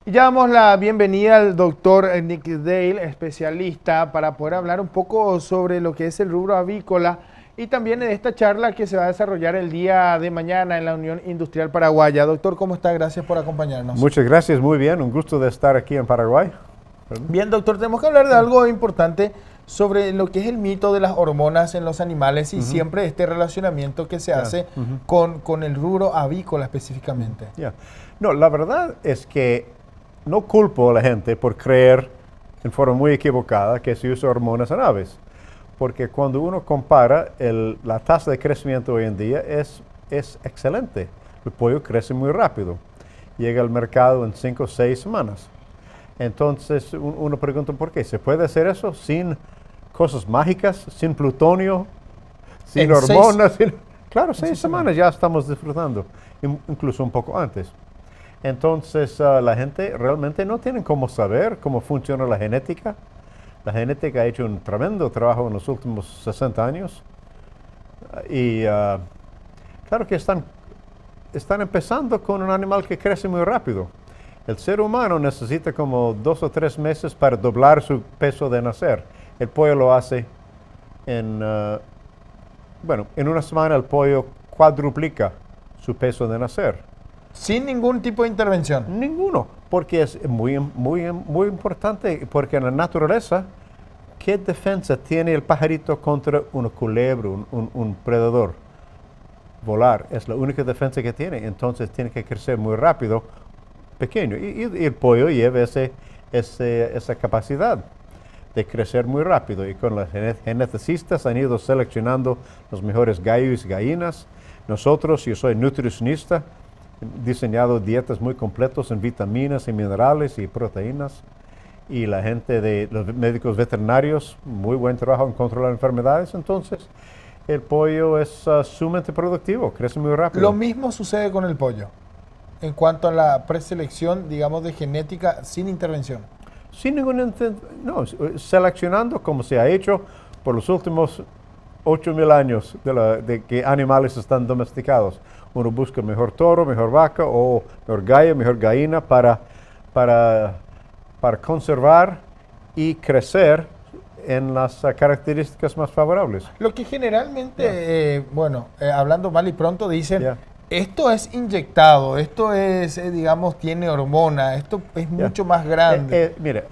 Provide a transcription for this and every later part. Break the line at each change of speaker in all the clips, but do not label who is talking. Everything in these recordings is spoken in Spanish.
Y ya damos la bienvenida al doctor Nick Dale, especialista, para poder hablar un poco sobre lo que es el rubro avícola y también de esta charla que se va a desarrollar el día de mañana en la Unión Industrial Paraguaya. Doctor, ¿cómo está? Gracias por acompañarnos.
Muchas gracias, muy bien, un gusto de estar aquí en Paraguay.
Bien, doctor, tenemos que hablar de algo importante sobre lo que es el mito de las hormonas en los animales y siempre este relacionamiento que se hace con el rubro avícola específicamente.
No, la verdad es que no culpo a la gente por creer en forma muy equivocada que se usa hormonas en aves, porque cuando uno compara la tasa de crecimiento hoy en día es excelente. El pollo crece muy rápido, llega al mercado en 5 o 6 semanas. Entonces uno pregunta por qué. ¿Se puede hacer eso sin cosas mágicas, sin plutonio, sin hormonas? Claro, 6 semanas ya estamos disfrutando, incluso un poco antes. Entonces la gente realmente no tiene cómo saber cómo funciona la genética. La genética ha hecho un tremendo trabajo en los últimos 60 años. Y claro que están empezando con un animal que crece muy rápido. El ser humano necesita como 2 o 3 meses para doblar su peso de nacer. El pollo lo hace en una semana el pollo cuadruplica su peso de nacer.
Sin ningún tipo de intervención.
Ninguno, porque es muy importante, porque en la naturaleza, ¿qué defensa tiene el pajarito contra una culebra, un predador? Volar, es la única defensa que tiene, entonces tiene que crecer muy rápido, pequeño, y el pollo lleva esa capacidad de crecer muy rápido, y con los geneticistas han ido seleccionando los mejores gallos y gallinas. Nosotros, yo soy nutricionista, diseñado dietas muy completas en vitaminas y minerales y proteínas, y la gente de los médicos veterinarios, muy buen trabajo en controlar enfermedades. Entonces el pollo es sumamente productivo, crece muy rápido.
Lo mismo sucede con el pollo en cuanto a la preselección, digamos, de genética sin intervención.
Sin ningún no, seleccionando como se ha hecho por los últimos 8.000 años de que animales están domesticados. Uno busca mejor toro, mejor vaca o mejor gallo, mejor gallina para conservar y crecer en las características más favorables.
Lo que generalmente, hablando mal y pronto, dicen, esto es inyectado, esto es, digamos, tiene hormona, esto es mucho más grande.
Mire,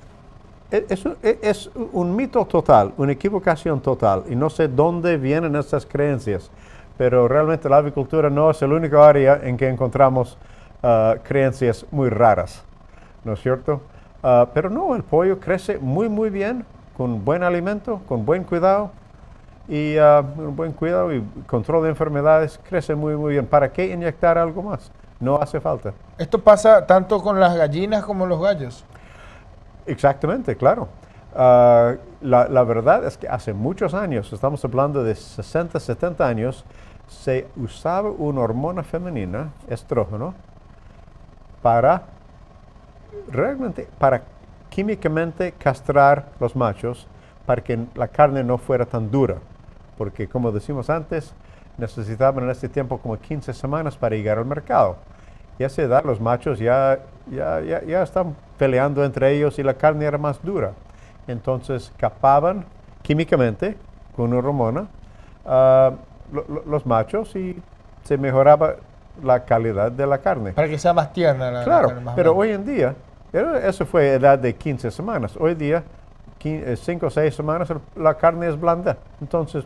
es un mito total, una equivocación total, y no sé dónde vienen estas creencias, pero realmente la avicultura no es el único área en que encontramos creencias muy raras, ¿no es cierto? Pero no, el pollo crece muy bien, con buen alimento, con buen cuidado, y control de enfermedades, crece muy bien. ¿Para qué inyectar algo más? No hace falta.
¿Esto pasa tanto con las gallinas como los gallos?
Exactamente, claro. La verdad es que hace muchos años, estamos hablando de 60, 70 años, se usaba una hormona femenina, estrógeno, para químicamente castrar los machos para que la carne no fuera tan dura. Porque como decimos antes, necesitaban en este tiempo como 15 semanas para llegar al mercado. Y a esa edad los machos ya están peleando entre ellos y la carne era más dura. Entonces capaban químicamente con una hormona los machos y se mejoraba la calidad de la carne.
Para que sea más tierna la
carne.
Más
pero
grande.
hoy en día, eso fue edad de 15 semanas. Hoy día, 5 o 6 semanas, la carne es blanda. Entonces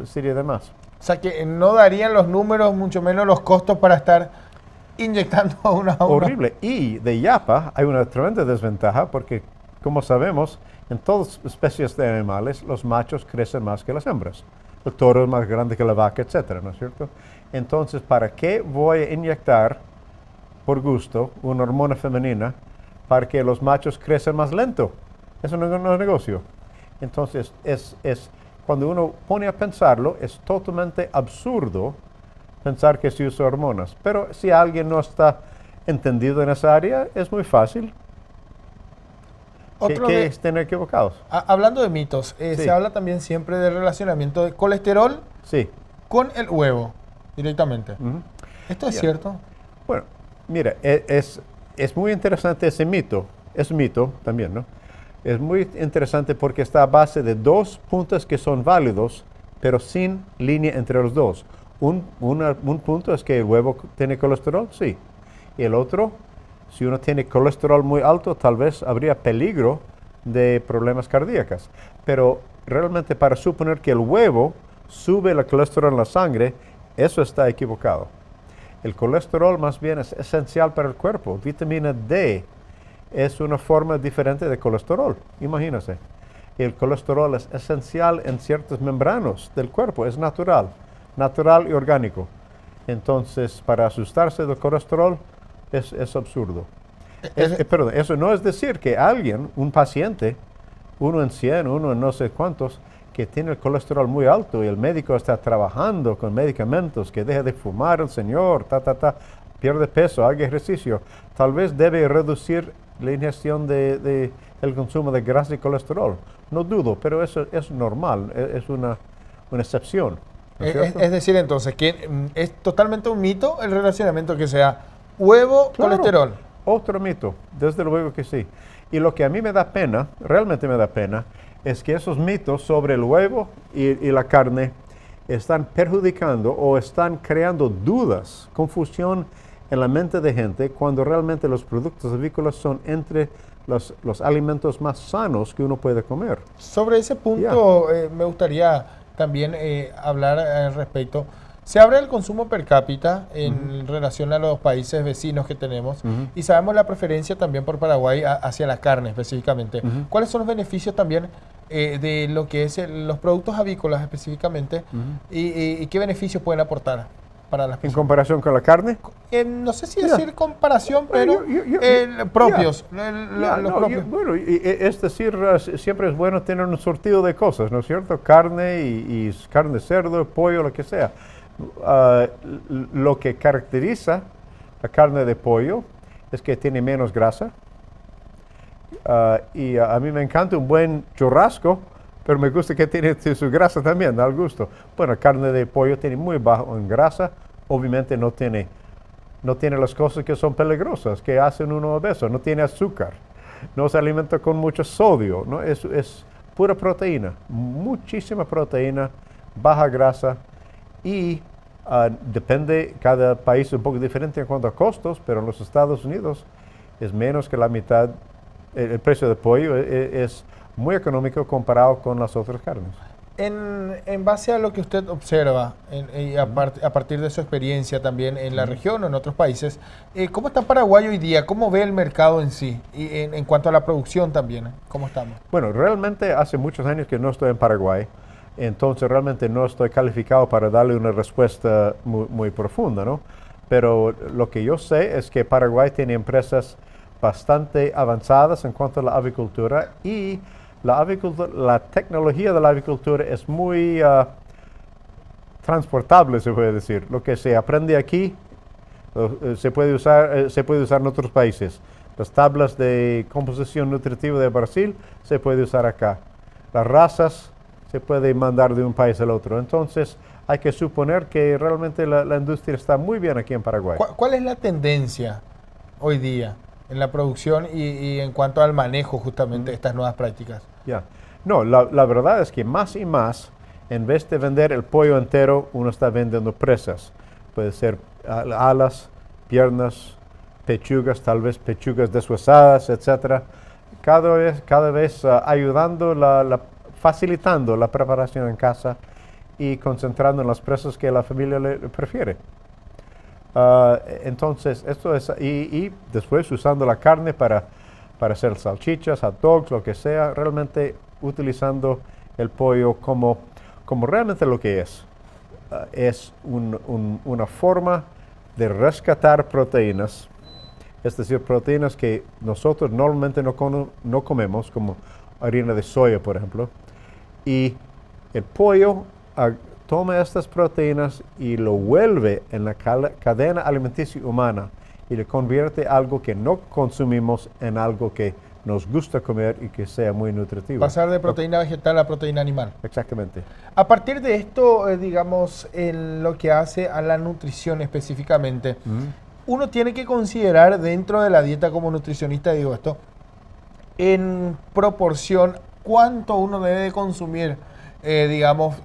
sería de más.
O sea que no darían los números, mucho menos los costos para estar inyectando a una.
Horrible. Y de yapa hay una tremenda desventaja porque, como sabemos, en todas las especies de animales, los machos crecen más que las hembras. El toro es más grande que la vaca, etcétera, ¿no es cierto? Entonces, ¿para qué voy a inyectar, por gusto, una hormona femenina para que los machos crecen más lento? Eso no es negocio. Entonces, cuando uno pone a pensarlo, es totalmente absurdo pensar que se usa hormonas. Pero si alguien no está entendido en esa área, es muy fácil que estén equivocados.
Hablando de mitos, se habla también siempre del relacionamiento de colesterol con el huevo directamente. ¿Esto es cierto?
Bueno, mira, es muy interesante ese mito. Es mito también, ¿no? Es muy interesante porque está a base de dos puntos que son válidos, pero sin línea entre los dos. Un punto es que el huevo tiene colesterol, sí. Y el otro, si uno tiene colesterol muy alto, tal vez habría peligro de problemas cardíacos. Pero realmente para suponer que el huevo sube el colesterol en la sangre, eso está equivocado. El colesterol más bien es esencial para el cuerpo. Vitamina D es una forma diferente de colesterol, imagínense. El colesterol es esencial en ciertas membranas del cuerpo, es natural y orgánico. Entonces, para asustarse del colesterol es absurdo. Perdón, eso no es decir que alguien, un paciente, uno en 100, uno en no sé cuántos, que tiene el colesterol muy alto y el médico está trabajando con medicamentos, que deje de fumar el señor, pierde peso, haga ejercicio, tal vez debe reducir la ingestión el consumo de grasa y colesterol. No dudo, pero eso es normal, es una excepción. ¿No es cierto?
Es decir, entonces, que es totalmente un mito el relacionamiento que sea huevo,
Claro,
colesterol.
otro mito, desde luego que sí. Y lo que a mí me da pena, realmente me da pena, es que esos mitos sobre el huevo y la carne están perjudicando o están creando dudas, confusión en la mente de gente, cuando realmente los productos avícolas son entre los alimentos más sanos que uno puede comer.
Sobre ese punto me gustaría también hablar al respecto. Se abre el consumo per cápita en relación a los países vecinos que tenemos y sabemos la preferencia también por Paraguay hacia la carne específicamente. ¿Cuáles son los beneficios también de lo que es los productos avícolas específicamente y qué beneficios pueden aportar para las
En
personas?
comparación con la carne,
No sé si decir comparación, pero propios. Los propios.
bueno, es decir, siempre es bueno tener un surtido de cosas, ¿no es cierto? Carne y carne de cerdo, pollo, lo que sea. Lo que caracteriza la carne de pollo es que tiene menos grasa. Y a mí me encanta un buen churrasco, pero me gusta que tiene su grasa también, da gusto. Bueno, carne de pollo tiene muy bajo en grasa, obviamente no tiene las cosas que son peligrosas, que hacen uno obeso, no tiene azúcar, no se alimenta con mucho sodio, ¿no? Es pura proteína, muchísima proteína, baja grasa y depende, cada país es un poco diferente en cuanto a costos, pero en los Estados Unidos es menos que la mitad, el precio de pollo es muy económico comparado con las otras carnes.
En base a lo que usted observa y a partir de su experiencia también en la región o en otros países, ¿cómo está Paraguay hoy día? ¿Cómo ve el mercado en sí? Y en cuanto a la producción también, ¿cómo estamos?
Bueno, realmente hace muchos años que no estoy en Paraguay, entonces realmente no estoy calificado para darle una respuesta muy profunda, ¿no? Pero lo que yo sé es que Paraguay tiene empresas bastante avanzadas en cuanto a la avicultura y la tecnología de la avicultura es muy transportable, se puede decir. Lo que se aprende aquí se puede usar en otros países. Las tablas de composición nutritiva de Brasil se puede usar acá. Las razas se puede mandar de un país al otro. Entonces, hay que suponer que realmente la industria está muy bien aquí en Paraguay.
¿Cuál es la tendencia hoy día en la producción y en cuanto al manejo justamente de estas nuevas prácticas?
No, la verdad es que más y más, en vez de vender el pollo entero, uno está vendiendo presas. Puede ser alas, piernas, pechugas, tal vez pechugas deshuesadas, etc. Cada vez ayudando, facilitando la preparación en casa y concentrando en las presas que la familia le prefiere. Entonces, esto es, y después usando la carne para hacer salchichas, hot dogs, lo que sea, realmente utilizando el pollo como realmente lo que es. Es una forma de rescatar proteínas, es decir, proteínas que nosotros normalmente no comemos, como harina de soya, por ejemplo, y el pollo toma estas proteínas y lo vuelve en la cadena alimenticia humana y le convierte algo que no consumimos en algo que nos gusta comer y que sea muy nutritivo.
Pasar de proteína vegetal a proteína animal.
Exactamente.
A partir de esto, digamos, en lo que hace a la nutrición específicamente, uno tiene que considerar dentro de la dieta como nutricionista, digo esto, en proporción, cuánto uno debe de consumir, digamos,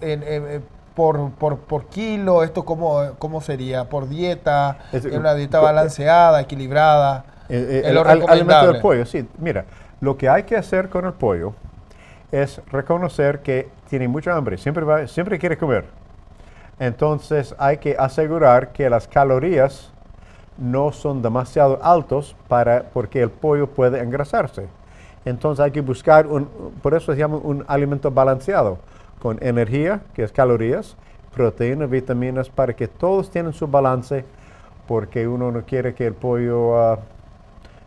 por kilo, esto cómo sería, por dieta, en una dieta balanceada, equilibrada, es lo
alimento
recomendable.
del pollo, sí. Mira, lo que hay que hacer con el pollo es reconocer que tiene mucha hambre, siempre quiere comer. Entonces hay que asegurar que las calorías no son demasiado altos porque el pollo puede engrasarse. Entonces hay que buscar, por eso se llama un alimento balanceado, con energía, que es calorías, proteínas, vitaminas, para que todos tienen su balance, porque uno no quiere que el pollo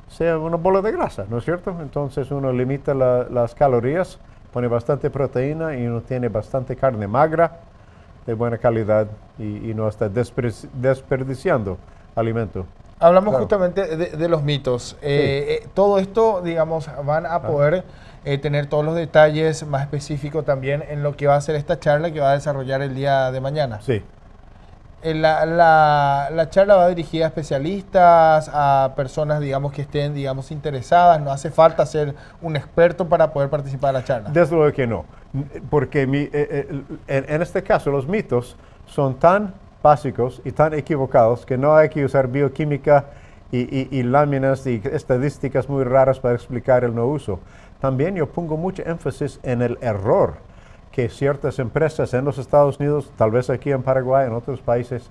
sea una bola de grasa, ¿no es cierto? Entonces uno limita las calorías, pone bastante proteína y uno tiene bastante carne magra, de buena calidad y no está desperdiciando alimento.
Hablamos
Claro.
justamente de los mitos. Todo esto, digamos, van a poder tener todos los detalles más específicos también en lo que va a ser esta charla que va a desarrollar el día de mañana.
Sí.
La charla va dirigida a especialistas, a personas, digamos, que estén, digamos, interesadas. No hace falta ser un experto para poder participar de la charla.
Desde luego que no, porque en este caso los mitos son tan básicos y tan equivocados que no hay que usar bioquímica y láminas y estadísticas muy raras para explicar el no uso. También yo pongo mucho énfasis en el error que ciertas empresas en los Estados Unidos, tal vez aquí en Paraguay, en otros países,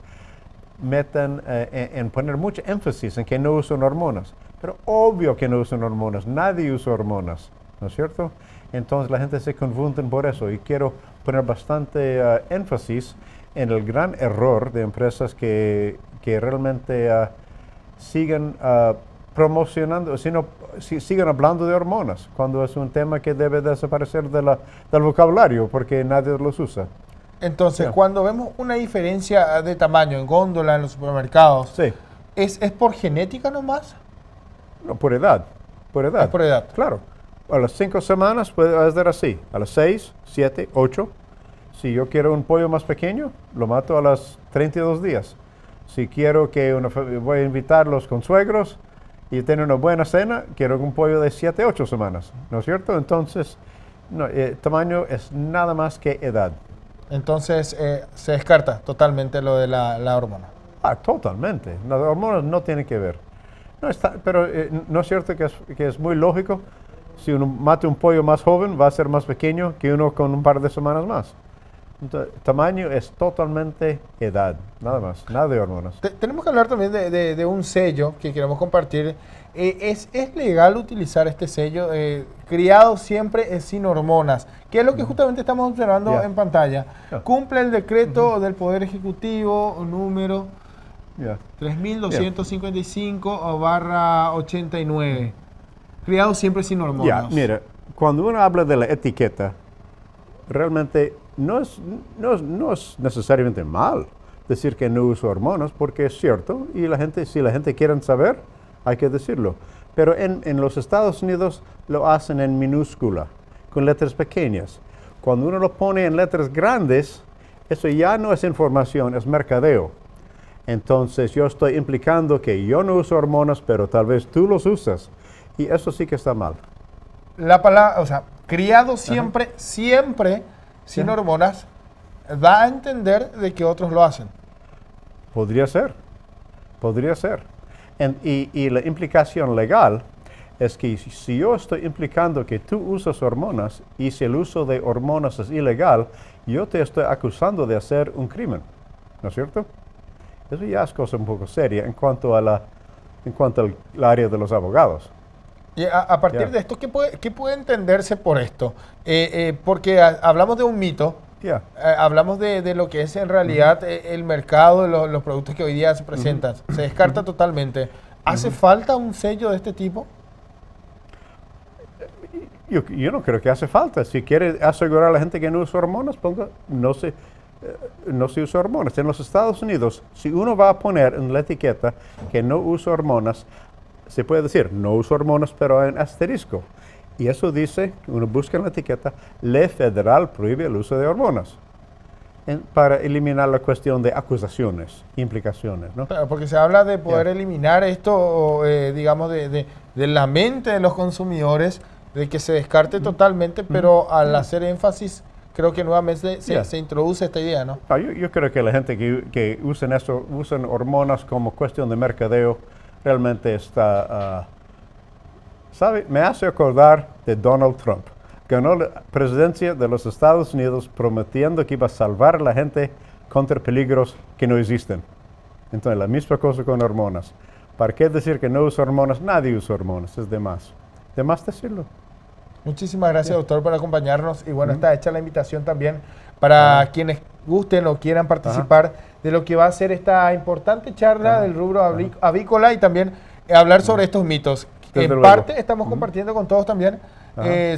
meten en poner mucho énfasis en que no usan hormonas. Pero obvio que no usan hormonas, nadie usa hormonas, ¿no es cierto? Entonces la gente se confunde por eso y quiero poner bastante énfasis en el gran error de empresas que realmente siguen promocionando, siguen hablando de hormonas, cuando es un tema que debe desaparecer del vocabulario porque nadie los usa.
Entonces,
Yeah.
cuando vemos una diferencia de tamaño en góndola en los supermercados,
Sí,
¿es por genética nomás?
no, por edad, por edad.
Es por edad.
Claro, a las 5 semanas puede ser así, a las 6, 7, 8. Si yo quiero un pollo más pequeño, lo mato a las 32 días. Si quiero que voy a invitar a los consuegros y tener una buena cena, quiero un pollo de 7, 8 semanas, ¿no es cierto? Entonces, no, tamaño es nada más que edad.
Entonces, se descarta totalmente lo de la hormona.
Totalmente. Las hormonas no tienen que ver. No está, pero no es cierto que es muy lógico. Si uno mata un pollo más joven, va a ser más pequeño que uno con un par de semanas más. Entonces, tamaño es totalmente edad, nada más, nada de hormonas.
Tenemos que hablar también de un sello que queremos compartir. ¿Es legal utilizar este sello? Criado siempre sin hormonas, que es lo que justamente estamos observando
Yeah.
en pantalla.
Yeah.
Cumple el decreto del Poder Ejecutivo número
Yeah.
3255/89. Criado siempre sin hormonas.
Mira, cuando uno habla de la etiqueta, realmente no es necesariamente mal decir que no uso hormonas, porque es cierto, y si la gente quiere saber, hay que decirlo. Pero en los Estados Unidos lo hacen en minúscula, con letras pequeñas. Cuando uno lo pone en letras grandes, eso ya no es información, es mercadeo. Entonces yo estoy implicando que yo no uso hormonas, pero tal vez tú los usas. Y eso sí que está mal.
La palabra, o sea, criado siempre sin hormonas, da a entender de que otros lo hacen.
Podría ser. Y la implicación legal es que si yo estoy implicando que tú usas hormonas y si el uso de hormonas es ilegal, yo te estoy acusando de hacer un crimen, ¿no es cierto? Eso ya es cosa un poco seria en cuanto al área de los abogados.
Y a partir
Yeah.
de esto, ¿qué puede entenderse por esto? Porque hablamos de un mito,
Yeah.
hablamos de lo que es en realidad el mercado, los productos que hoy día se presentan. Se descarta totalmente. ¿Hace falta un sello de este tipo?
Yo no creo que hace falta. Si quiere asegurar a la gente que no usa hormonas, no se usa hormonas. En los Estados Unidos, si uno va a poner en la etiqueta que no usa hormonas, se puede decir no uso hormonas, pero en asterisco. Y eso dice, uno busca en la etiqueta, ley federal prohíbe el uso de hormonas. para eliminar la cuestión de acusaciones, implicaciones, ¿no?
Claro, porque se habla de poder eliminar esto, digamos, de la mente de los consumidores, de que se descarte totalmente, pero al hacer énfasis, creo que nuevamente se introduce esta idea, ¿no?
Yo creo que la gente que usan esto, usan hormonas como cuestión de mercadeo, realmente está, ¿sabe? Me hace acordar de Donald Trump. Ganó la presidencia de los Estados Unidos prometiendo que iba a salvar a la gente contra peligros que no existen. Entonces, la misma cosa con hormonas. ¿Para qué decir que no usa hormonas? Nadie usa hormonas, es de más. De más decirlo.
Muchísimas gracias, doctor, por acompañarnos. Y bueno, está hecha la invitación también para quienes gusten o quieran participar de lo que va a ser esta importante charla del rubro avícola y también hablar sobre estos mitos.
Desde
En
luego.
parte estamos compartiendo con todos también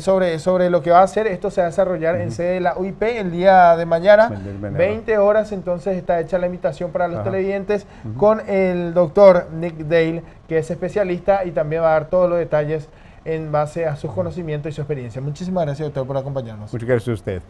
sobre lo que va a hacer. Esto se va a desarrollar en sede de la UIP el día de mañana, 20 horas. Entonces está hecha la invitación para los televidentes con el doctor Nick Dale, que es especialista y también va a dar todos los detalles en base a sus conocimientos y su experiencia. Muchísimas gracias, doctor, por acompañarnos.
Muchas gracias a usted.